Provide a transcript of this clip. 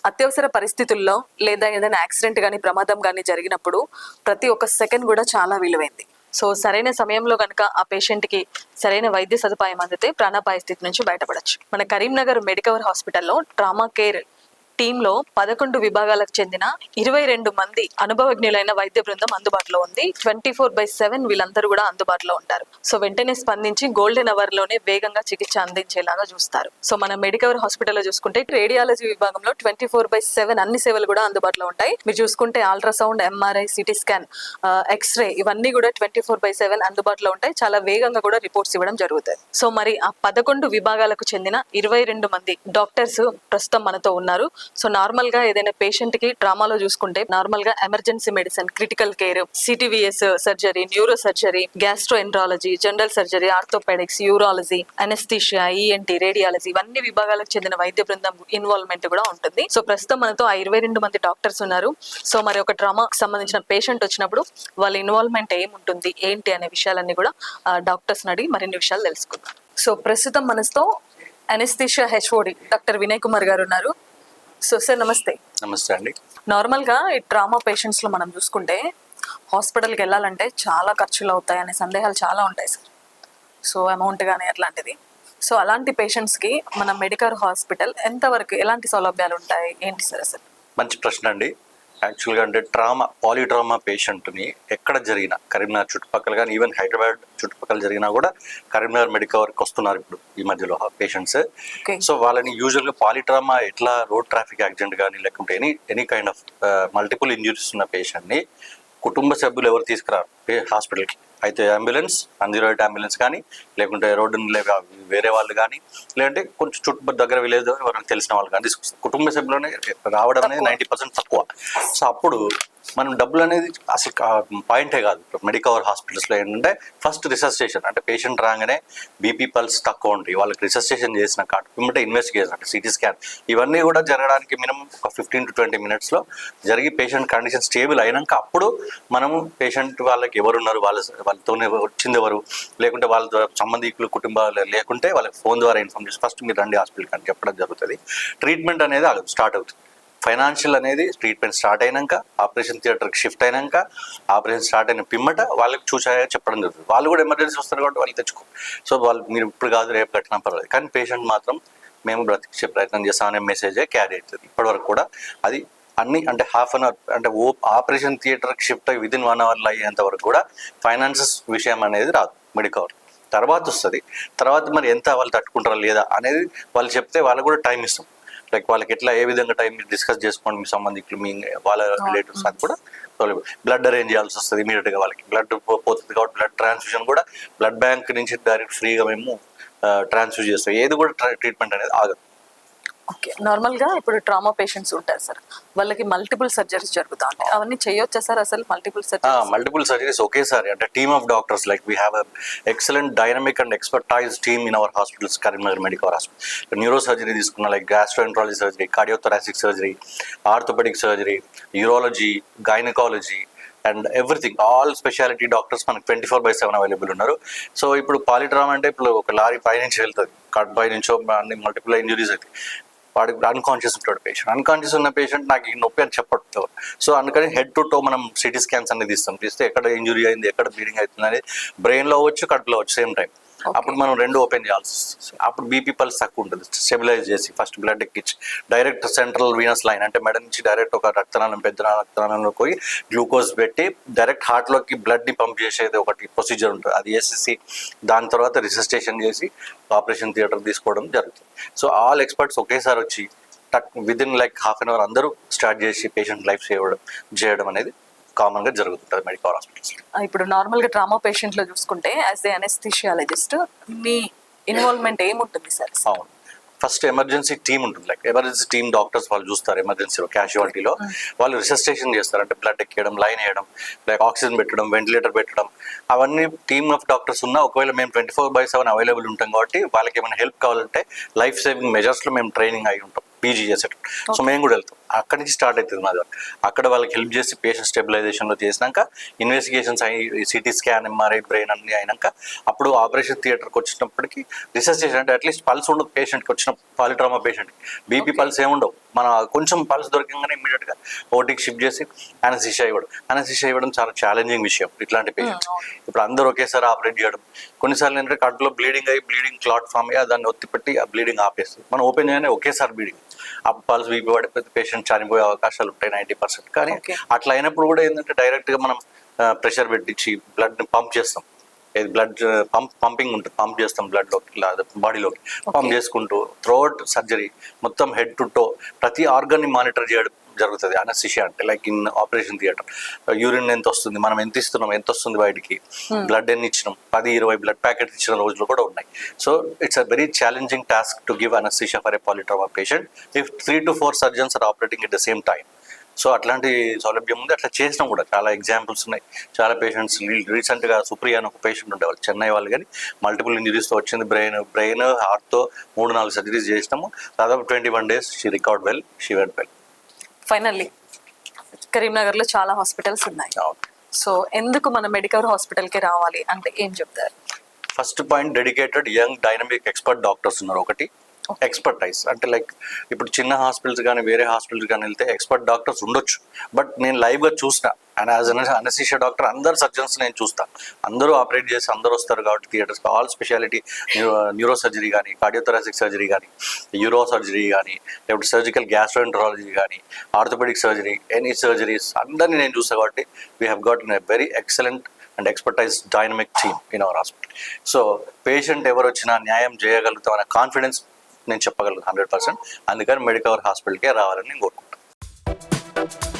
అత్యవసర పరిస్థితుల్లో లేదా ఏదైనా యాక్సిడెంట్ కానీ ప్రమాదం కానీ జరిగినప్పుడు ప్రతి ఒక్క సెకండ్ కూడా చాలా విలువైంది. సో సరైన సమయంలో కనుక ఆ పేషెంట్కి సరైన వైద్య సదుపాయం అందితే ప్రాణాపాయ స్థితి నుంచి బయటపడచ్చు. మన కరీంనగర్ మెడికవర్ హాస్పిటల్లో ట్రామా కేర్ టీంలో 11 విభాగాలకు చెందిన 22 మంది అనుభవజ్ఞులైన వైద్య బృందం అందుబాటులో ఉంది. 24/7 వీళ్ళందరూ కూడా అందుబాటులో ఉంటారు. సో వెంటనే స్పందించి గోల్డెన్ అవర్ లోనే వేగంగా చికిత్స అందించేలాగా చూస్తారు. సో మన మెడికవర్ హాస్పిటల్లో చూసుకుంటే రేడియాలజీ విభాగంలో 24/7 అన్ని సేవలు కూడా అందుబాటులో ఉంటాయి. మీరు చూసుకుంటే ultrasound, MRI, CT scan, x ray ఇవన్నీ కూడా 24/7 అందుబాటులో ఉంటాయి. చాలా వేగంగా కూడా రిపోర్ట్స్ ఇవ్వడం జరుగుతుంది. సో మరి ఆ 11 విభాగాలకు చెందిన 22 మంది డాక్టర్స్ ప్రస్తుతం మనతో ఉన్నారు. సో నార్మల్ గా ఏదైనా పేషెంట్ కి ట్రామాలో చూసుకుంటే నార్మల్ గా emergency medicine, critical care, CTVS surgery, neuro surgery, gastroenterology, general surgery, orthopaedics, urology, anaesthesia, ENT, radiology ఇవన్నీ విభాగాలకు చెందిన వైద్య బృందం ఇన్వాల్వ్మెంట్ కూడా ఉంటుంది. సో ప్రస్తుతం మనతో ఆ 22 మంది డాక్టర్స్ ఉన్నారు. సో మరి ఒక ట్రామాకి సంబంధించిన పేషెంట్ వచ్చినప్పుడు వాళ్ళ ఇన్వాల్వ్మెంట్ ఏముంటుంది, ఏంటి అనే విషయాలన్నీ కూడా డాక్టర్స్ అడిగి మరిన్ని విషయాలు తెలుసుకుందాం. సో ప్రస్తుతం మనతో anaesthesia HOD doctor Vinay Kumar గారు ఉన్నారు. సో సార్ నమస్తే. నమస్తే అండి. నార్మల్గా ఈ ట్రామా పేషెంట్స్లో మనం చూసుకుంటే హాస్పిటల్కి వెళ్ళాలంటే చాలా ఖర్చులు అవుతాయి అనే సందేహాలు చాలా ఉంటాయి సార్. సో అమౌంట్ కానీ అట్లాంటిది. సో అలాంటి పేషెంట్స్కి మన మెడికవర్ హాస్పిటల్ ఎంతవరకు ఎలాంటి సౌలభ్యాలు ఉంటాయి, ఏంటి సార్ అసలు? మంచి ప్రశ్న అండి. యాక్చువల్గా అంటే పాలిట్రామా పేషెంట్ని ఎక్కడ జరిగినా, కరీంనగర్ చుట్టుపక్కల కానీ ఈవెన్ హైదరాబాద్ చుట్టుపక్కల జరిగినా కూడా కరీంనగర్ మెడికవర్కి వస్తున్నారు ఇప్పుడు ఈ మధ్యలో పేషెంట్స్. సో వాళ్ళని యూజువల్గా పాలిట్రామా ఎట్లా రోడ్ ట్రాఫిక్ యాక్సిడెంట్ కానీ లేకుంటే any kind of multiple injuries ఉన్న పేషెంట్ని కుటుంబ సభ్యులు ఎవరు తీసుకురారు హాస్పిటల్కి. అయితే అంబులెన్స్, 108 అంబులెన్స్ కానీ లేకుంటే రోడ్డు వేరే వాళ్ళు కానీ లేదంటే కొంచెం చుట్టుపక్కల దగ్గర విలేజ్ ఎవరైనా తెలిసిన వాళ్ళు కానీ తీసుకొస్తారు. కుటుంబ సభ్యులనే రావడం అనేది 90% తక్కువ. సో అప్పుడు మనం డబ్బులు అనేది అసలు పాయింటే కాదు. మెడికవర్ హాస్పిటల్స్లో ఏంటంటే ఫస్ట్ రిసర్చేషన్, అంటే పేషెంట్ రాగానే బీపీ పల్స్ తక్కువ ఉంటాయి, వాళ్ళకి రిసర్చేషన్ చేసిన కాకపోతే ఇన్వెస్టిగేషన్ అంటే సిటీ స్కాన్ ఇవన్నీ కూడా జరగడానికి మినిమం ఒక 15 to 20 minutesలో జరిగి పేషెంట్ కండిషన్ స్టేబుల్ అయినాక అప్పుడు మనము పేషెంట్ వాళ్ళకి ఎవరున్నారు, వాళ్ళతోనే వచ్చింది ఎవరు, లేకుంటే వాళ్ళ సంబంధికులు కుటుంబాలు లేకుంటే వాళ్ళకి ఫోన్ ద్వారా ఇన్ఫార్మ్ చేసి ఫస్ట్ మీరు రండి హాస్పిటల్కి అని చెప్పడం జరుగుతుంది. ట్రీట్మెంట్ అనేది స్టార్ట్ అవుతుంది. ఫైనాన్షియల్ అనేది ట్రీట్మెంట్ స్టార్ట్ అయినాక, ఆపరేషన్ థియేటర్కి షిఫ్ట్ అయినాక, ఆపరేషన్ స్టార్ట్ అయిన పిమ్మట వాళ్ళకి చూసాయో చెప్పడం జరుగుతుంది. వాళ్ళు కూడా ఎమర్జెన్సీ వస్తారు కాబట్టి వాళ్ళు తెచ్చుకో. సో వాళ్ళు మీరు ఇప్పుడు కాదు రేపు కట్టినా పర్వాలేదు, కానీ పేషెంట్ మాత్రం మేము బ్రతికించే ప్రయత్నం చేస్తామనే మెసేజే క్యారీ అవుతుంది. ఇప్పటివరకు కూడా అది అన్ని అంటే హాఫ్ అన్ అవర్ అంటే ఆపరేషన్ థియేటర్కి షిఫ్ట్ అయ్యి విదిన్ 1 hourలో అయ్యేంత వరకు కూడా ఫైనాన్సెస్ విషయం అనేది రాదు మెడికవర్. తర్వాత వస్తుంది. తర్వాత మరి ఎంత వాళ్ళు తట్టుకుంటారా లేదా అనేది వాళ్ళు చెప్తే వాళ్ళకు కూడా టైం ఇస్తాం. లైక్ వాళ్ళకి ఎట్లా ఏ విధంగా టైం డిస్కస్ చేసుకోండి మీ సంబంధికులు, మీ వాళ్ళ రిలేటివ్స్ అది కూడా బ్లడ్ అరేంజ్ చేయాల్సి వస్తుంది ఇమీడియట్గా. వాళ్ళకి బ్లడ్ పోతుంది కాబట్టి బ్లడ్ ట్రాన్స్ఫ్యూజన్ కూడా బ్లడ్ బ్యాంక్ నుంచి డైరెక్ట్ ఫ్రీగా మేము ట్రాన్స్ఫ్యూజ్ చేస్తాం. ఏది కూడా ట్రీట్మెంట్ అనేది ఆగదు. ఓకే, నార్మల్గా ఇప్పుడు ట్రామా పేషెంట్స్ ఉంటారు సార్, వాళ్ళకి మల్టిపుల్ సర్జరీస్ జరుగుతా ఉంటాయి. అవన్నీ చేయొచ్చా సార్ అసలు? మల్టిపుల్ సర్జరీస్ ఒకేసారి అంటే team of doctors, like we have excellent dynamic and expertise team in our hospitals, Karimnagar Medicover hospital. Neuro surgery తీసుకున్న like gastroenterology surgery, cardiothoracic surgery, orthopedic surgery, urology, gynaecology and everything, all speciality doctors మనకు 24/7 available ఉన్నారు. So ఇప్పుడు polytrauma అంటే ఇప్పుడు ఒక lorry పైనుంచి వెళ్తుంది, cut పై నుంచో అన్ని మల్టిపుల్ ఇంజురీస్ అయితే వాడికి అన్కాన్షియస్ ఉంటాడు పేషెంట్. అన్కాన్షియస్ ఉన్న పేషెంట్ నాకు ఈ నొప్పి అని చెప్పట్లేదు. సో అందుకని హెడ్ టు టో మనం సిటీ స్కాన్స్ అనేది తీస్తే ఎక్కడ ఇంజురీ అయింది, ఎక్కడ బ్లీడింగ్ అవుతుంది అనేది బ్రెయిన్లో అవ్వచ్చు, కడుపులో అవ్వచ్చు సేమ్ టైం. అప్పుడు మనం 2 ఓపెన్ చేయాల్సి వస్తుంది. అప్పుడు బీపీ పల్స్ తక్కువ ఉంటుంది. స్టెబిలైజ్ చేసి ఫస్ట్ బ్లడ్ ఎక్కించి డైరెక్ట్ సెంట్రల్ వీనస్ లైన్ అంటే మెడ నుంచి డైరెక్ట్ ఒక రక్తనాళం, పెద్ద రక్తనాళంలో పోయి గ్లూకోజ్ పెట్టి డైరెక్ట్ హార్ట్లోకి బ్లడ్ని పంప్ చేసేది ఒకటి ప్రొసీజర్ ఉంటుంది. అది చేసేసి దాని తర్వాత రిసస్టేషన్ చేసి ఆపరేషన్ థియేటర్ తీసుకోవడం జరుగుతుంది. సో ఆల్ ఎక్స్పర్ట్స్ ఒకేసారి వచ్చి within like half an hour అందరూ స్టార్ట్ చేసి పేషెంట్ లైఫ్ చేయడం అనేది కామన్గా జరుగుతుంటుంది మెడికవర్ హాస్పిటల్స్. ఇప్పుడు నార్మల్గా ట్రామా పేషెంట్లో చూసుకుంటే యాజ్ ఏ అనెస్థీషియాలజిస్ట్ మీ ఇన్వాల్వ్మెంట్ ఏముంటుంది సార్? అవును, ఫస్ట్ ఎమర్జెన్సీ టీమ్ ఉంటుంది. లైక్ ఎమర్జెన్సీ టీమ్ డాక్టర్స్ వాళ్ళు చూస్తారు ఎమర్జెన్సీలో, క్యాజువాలిటీలో వాళ్ళు రిసస్టేషన్ చేస్తారు. అంటే బ్లడ్ ఎక్కేయడం, లైన్ వేయడం, లైక్ ఆక్సిజన్ పెట్టడం, వెంటిలేటర్ పెట్టడం, అవన్నీ టీమ్ ఆఫ్ డాక్టర్స్ ఉన్నా. ఒకవేళ మేము 24/7 అవైలబుల్ ఉంటాం కాబట్టి వాళ్ళకి ఏమైనా హెల్ప్ కావాలంటే లైఫ్ సేవింగ్ మెజర్స్లో మేము ట్రైనింగ్ అయి ఉంటాం, పీజీ చేసేటప్పుడు. సో మేము కూడా వెళ్తాం. అక్కడి నుంచి స్టార్ట్ అవుతుంది మాది వర్క్. అక్కడ వాళ్ళకి హెల్ప్ చేసి పేషెంట్ స్టెబిలైజేషన్లో చేసినాక ఇన్వెస్టిగేషన్స్ అయ్యి సిటీ స్కాన్ ఎంఆర్ఐ బ్రెయిన్ అన్ని అయినాక అప్పుడు ఆపరేషన్ థియేటర్కి వచ్చినప్పటికి రిసర్చ్ చేసి అంటే అట్లీస్ట్ పల్స్ ఉండదు పేషెంట్కి వచ్చిన పాలిట్రామా పేషెంట్కి బీపీ పల్స్ ఏముండవు మన కొంచెం పల్స్ దొరికంగానే ఇమ్మీడియట్గా ఓటీకి షిఫ్ట్ చేసి అనస్థీషియా ఇవ్వడం చాలా ఛాలెంజింగ్ విషయం ఇట్లాంటి పేషెంట్స్. ఇప్పుడు అందరూ ఒకేసారి ఆపరేట్ చేయడం కొన్నిసార్లు ఏంటంటే కడుపులో బ్లీడింగ్ క్లాట్ ఫామ్ అయ్యి దాన్ని ఒత్తిపెట్టి ఆ బ్లీడింగ్ ఆపేస్తుంది. మనం ఓపెన్ చేయగానే ఒకేసారి బ్లీడింగ్ ఆ పల్స్ బీపీ పడిపోతే పేషెంట్ చనిపోయే అవకాశాలు ఉంటాయి 90%. కానీ అట్లా అయినప్పుడు కూడా ఏంటంటే డైరెక్ట్గా మనం ప్రెషర్ పెట్టించి బ్లడ్ని పంప్ చేస్తాం. బ్లడ్ పంపింగ్ ఉంటుంది, పంప్ చేస్తాం బ్లడ్లోకి బాడీలోకి పంప్ చేసుకుంటూ త్రూఅవుట్ సర్జరీ మొత్తం హెడ్ టు టో ప్రతి ఆర్గన్ని మానిటర్ చేయడం జరుగుతుంది అనస్థీషియా అంటే. Like in operation theatre urine ఎంత వస్తుంది, మనం ఎంత ఇస్తున్నాం, ఎంత వస్తుంది బయటికి, బ్లడ్ ఎన్ని ఇచ్చినాం, 10-20 బ్లడ్ ప్యాకెట్ ఇచ్చిన రోజులు కూడా ఉన్నాయి. So it's a very challenging task to give anaesthesia for a polytrauma patient if 3 to 4 surgeons are operating at the same time. So అట్లాంటి సౌలభ్యం ఉంది. అట్లా చేసినాం కూడా చాలా ఎగ్జాంపుల్స్ ఉన్నాయి. చాలా పేషెంట్స్ రీసెంట్గా సుప్రియ అని ఒక పేషెంట్ ఉండేవాళ్ళు చెన్నై వాళ్ళు, కానీ మల్టిపుల్ ఇంజరీస్తో వచ్చింది. బ్రెయిన్ హార్ట్తో 3-4 సర్జరీస్ చేసినాము. దాదాపు 21 days she recovered well, she went well. Finally కరీంనగర్లో చాలా హాస్పిటల్స్ ఉన్నాయి. సో ఎందుకు మన మెడికవర్ హాస్పిటల్కి రావాలి అంటే ఏం చెప్తారు? First point, dedicated young dynamic expert doctors ఉన్నారు. ఒకటి ఎక్స్పర్టైజ్ అంటే లైక్ ఇప్పుడు చిన్న హాస్పిటల్స్ కానీ వేరే హాస్పిటల్స్ కానీ వెళ్తే ఎక్స్పర్ట్ డాక్టర్స్ ఉండొచ్చు, బట్ నేను లైవ్గా చూసిన and as an anaesthesia doctor అందరు సర్జన్స్ నేను చూస్తాను. అందరూ ఆపరేట్ చేసి అందరూ వస్తారు కాబట్టి theatres all speciality neuro surgery కానీ, కార్డియోథొరాసిక్ సర్జరీ కానీ, యూరో సర్జరీ కానీ, లేకపోతే సర్జికల్ గ్యాస్ట్రోఎంటరాలజీ కానీ, ఆర్థోపెడిక్ సర్జరీ, ఎనీ సర్జరీస్ అందరినీ నేను చూస్తాను. కాబట్టి we have got a very excellent and expertise dynamic team in our hospital. So patient ఎవరు వచ్చినా న్యాయం చేయగలుగుతాం అనే కాన్ఫిడెన్స్ నేను చెప్పగలను 100%. అందుకని మెడికవర్ హాస్పిటల్కే రావాలని నేను కోరుకుంటాను.